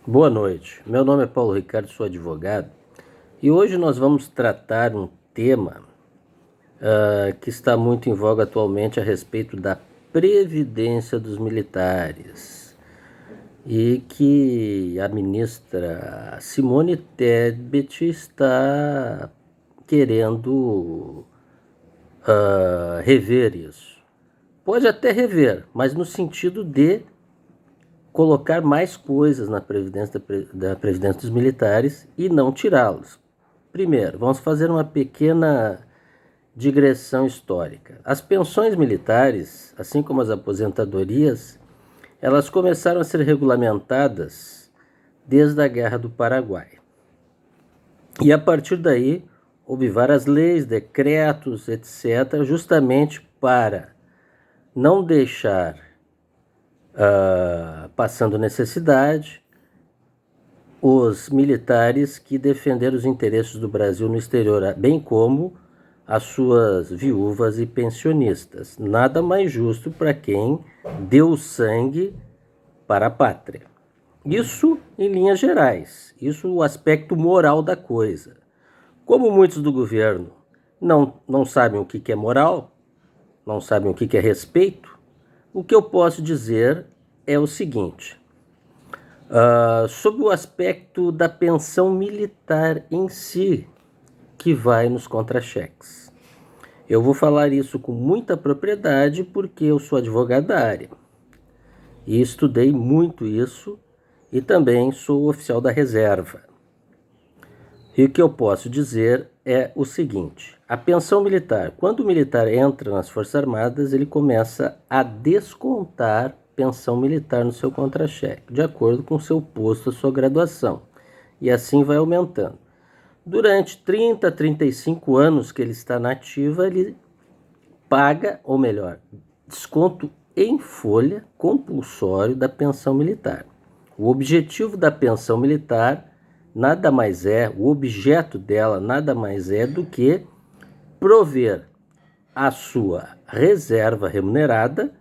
Boa noite, meu nome é Paulo Ricardo, sou advogado e hoje nós vamos tratar um tema que está muito em voga atualmente a respeito da previdência dos militares e que a ministra Simone Tebet está querendo rever isso. Pode até rever, mas no sentido de colocar mais coisas na previdência da previdência dos militares e não tirá-los. Primeiro, vamos fazer uma pequena digressão histórica. As pensões militares, assim como as aposentadorias, elas começaram a ser regulamentadas desde a Guerra do Paraguai. E a partir daí, houve várias leis, decretos, etc., justamente para não deixar passando necessidade os militares que defenderam os interesses do Brasil no exterior, bem como as suas viúvas e pensionistas. Nada mais justo para quem deu sangue para a pátria. Isso em linhas gerais, isso é o aspecto moral da coisa. Como muitos do governo não sabem o que é moral, não sabem o que é respeito, o que eu posso dizer é o seguinte: sobre o aspecto da pensão militar em si, que vai nos contra-cheques. Eu vou falar isso com muita propriedade porque eu sou advogado da área e estudei muito isso e também sou oficial da reserva. E o que eu posso dizer é o seguinte: a pensão militar, quando o militar entra nas Forças Armadas, ele começa a descontar pensão militar no seu contra-cheque, de acordo com o seu posto, a sua graduação. E assim vai aumentando. Durante 30, 35 anos que ele está na ativa, ele paga, ou melhor, desconto em folha compulsório da pensão militar. O objetivo da pensão militar nada mais é, o objeto dela nada mais é do que prover a sua reserva remunerada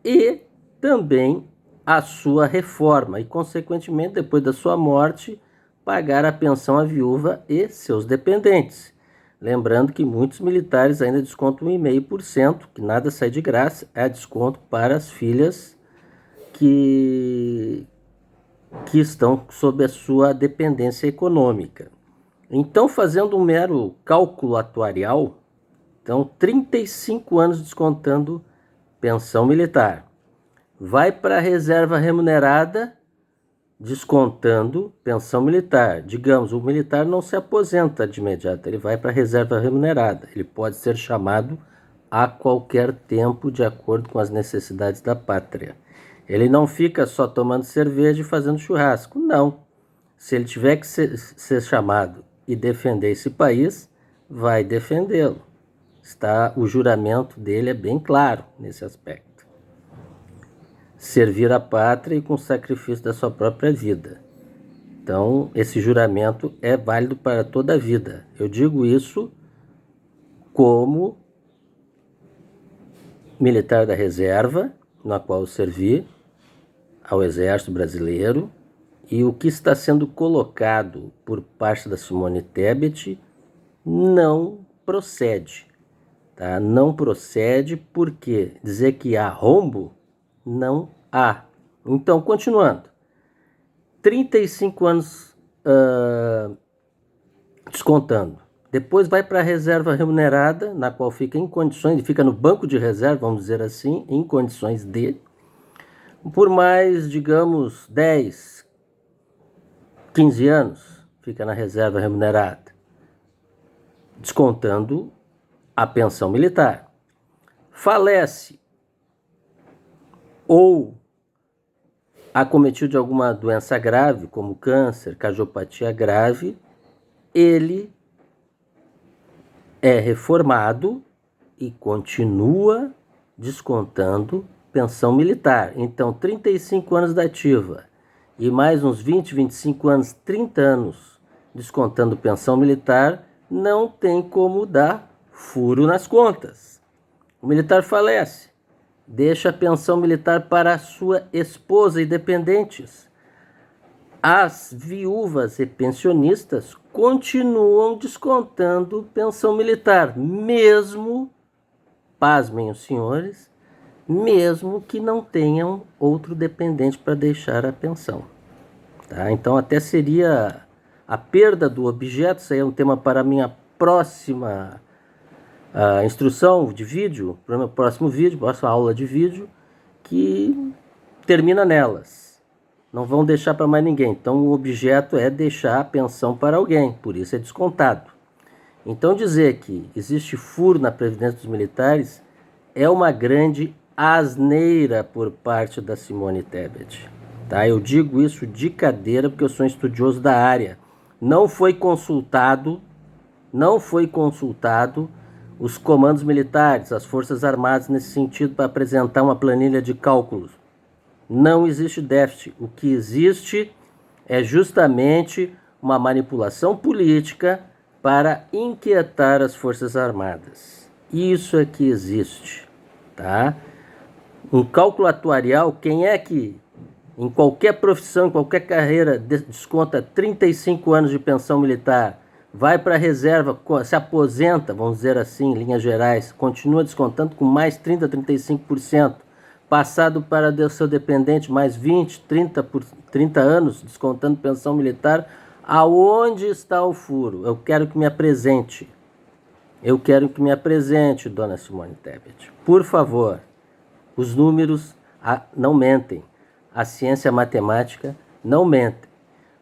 e também a sua reforma e, consequentemente, depois da sua morte, pagar a pensão à viúva e seus dependentes. Lembrando que muitos militares ainda descontam 1,5%, que nada sai de graça, é desconto para as filhas que estão sob a sua dependência econômica. Então, fazendo um mero cálculo atuarial, então 35 anos descontando pensão militar. Vai para a reserva remunerada, descontando pensão militar. Digamos, o militar não se aposenta de imediato, ele vai para a reserva remunerada. Ele pode ser chamado a qualquer tempo de acordo com as necessidades da pátria. Ele não fica só tomando cerveja e fazendo churrasco, não. Se ele tiver que ser chamado e defender esse país, vai defendê-lo. O juramento dele é bem claro nesse aspecto. Servir a pátria e com sacrifício da sua própria vida. Então, esse juramento é válido para toda a vida. Eu digo isso como militar da reserva, na qual eu servi ao Exército Brasileiro, e o que está sendo colocado por parte da Simone Tebet não procede. Tá? Não procede porque dizer que há rombo, não há. Então, continuando. 35 anos descontando. Depois vai para a reserva remunerada, na qual fica em condições, fica no banco de reserva, vamos dizer assim, em condições de, por mais, digamos, 10, 15 anos, fica na reserva remunerada, descontando a pensão militar. Falece ou acometido de alguma doença grave, como câncer, cardiopatia grave, ele é reformado e continua descontando pensão militar. Então, 35 anos da ativa e mais uns 20, 25 anos, 30 anos descontando pensão militar, não tem como dar furo nas contas. O militar falece, deixa a pensão militar para a sua esposa e dependentes. as viúvas e pensionistas continuam descontando pensão militar, mesmo, pasmem os senhores, mesmo que não tenham outro dependente para deixar a pensão. Tá? Então até seria a perda do objeto, isso aí é um tema para a minha próxima instrução de vídeo, para o meu próximo vídeo, próxima aula de vídeo, que termina nelas. Não vão deixar para mais ninguém. Então o objeto é deixar a pensão para alguém, por isso é descontado. Então dizer que existe furo na Previdência dos Militares é uma grande asneira por parte da Simone Tebet. Tá? Eu digo isso de cadeira porque eu sou um estudioso da área. Não foi consultado os comandos militares, as Forças Armadas nesse sentido para apresentar uma planilha de cálculos. Não existe déficit. O que existe é justamente uma manipulação política para inquietar as Forças Armadas. Isso é que existe, tá? Um cálculo atuarial, quem é que em qualquer profissão, em qualquer carreira, desconta 35 anos de pensão militar, vai para a reserva, se aposenta, vamos dizer assim, em linhas gerais, continua descontando com mais 30%, 35%, passado para o seu dependente mais 20, 30 anos descontando pensão militar, aonde está o furo? Eu quero que me apresente. Eu quero que me apresente, dona Simone Tebet. Por favor, os números não mentem. A ciência matemática não mente.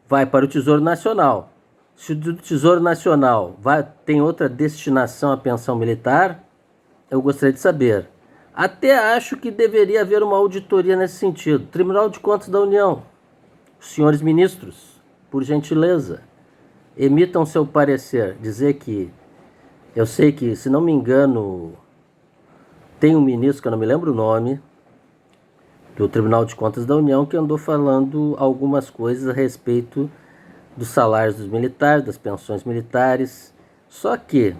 Vai para o Tesouro Nacional. Se o Tesouro Nacional tem outra destinação à pensão militar, eu gostaria de saber. Até acho que deveria haver uma auditoria nesse sentido. Tribunal de Contas da União, senhores ministros, por gentileza, emitam seu parecer. Dizer que, eu sei que, se não me engano, tem um ministro, que eu não me lembro o nome, do Tribunal de Contas da União, que andou falando algumas coisas a respeito dos salários dos militares, das pensões militares. Só que,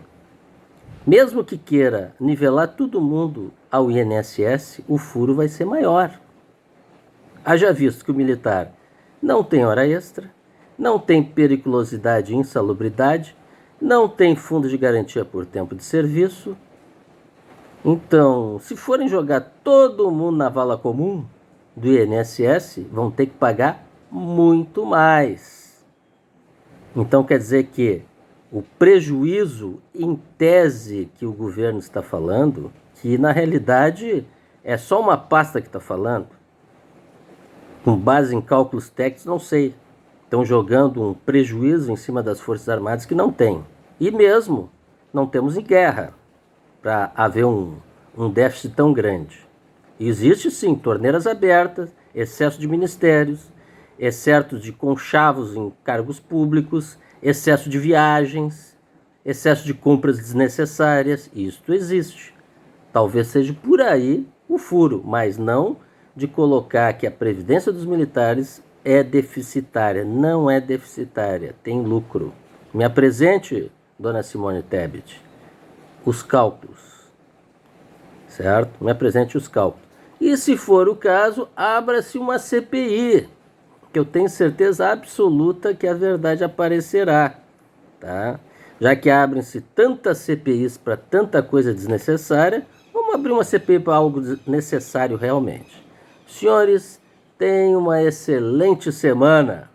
mesmo que queira nivelar todo mundo ao INSS, o furo vai ser maior. Haja visto que o militar não tem hora extra, não tem periculosidade e insalubridade, não tem fundo de garantia por tempo de serviço. Então, se forem jogar todo mundo na vala comum do INSS, vão ter que pagar muito mais. Então quer dizer que o prejuízo em tese que o governo está falando, que na realidade é só uma pasta que está falando, com base em cálculos técnicos, não sei. Estão jogando um prejuízo em cima das Forças Armadas que não tem. E mesmo não temos em guerra para haver um déficit tão grande. Existe sim torneiras abertas, excesso de ministérios, excesso de conchavos em cargos públicos, excesso de viagens, excesso de compras desnecessárias. Isto existe. Talvez seja por aí o furo, mas não de colocar que a Previdência dos Militares é deficitária. Não é deficitária, tem lucro. Me apresente, dona Simone Tebet, os cálculos, certo? Me apresente os cálculos. E se for o caso, abra-se uma CPI, que eu tenho certeza absoluta que a verdade aparecerá, tá? Já que abrem-se tantas CPIs para tanta coisa desnecessária, vamos abrir uma CPI para algo necessário realmente. Senhores, tenham uma excelente semana.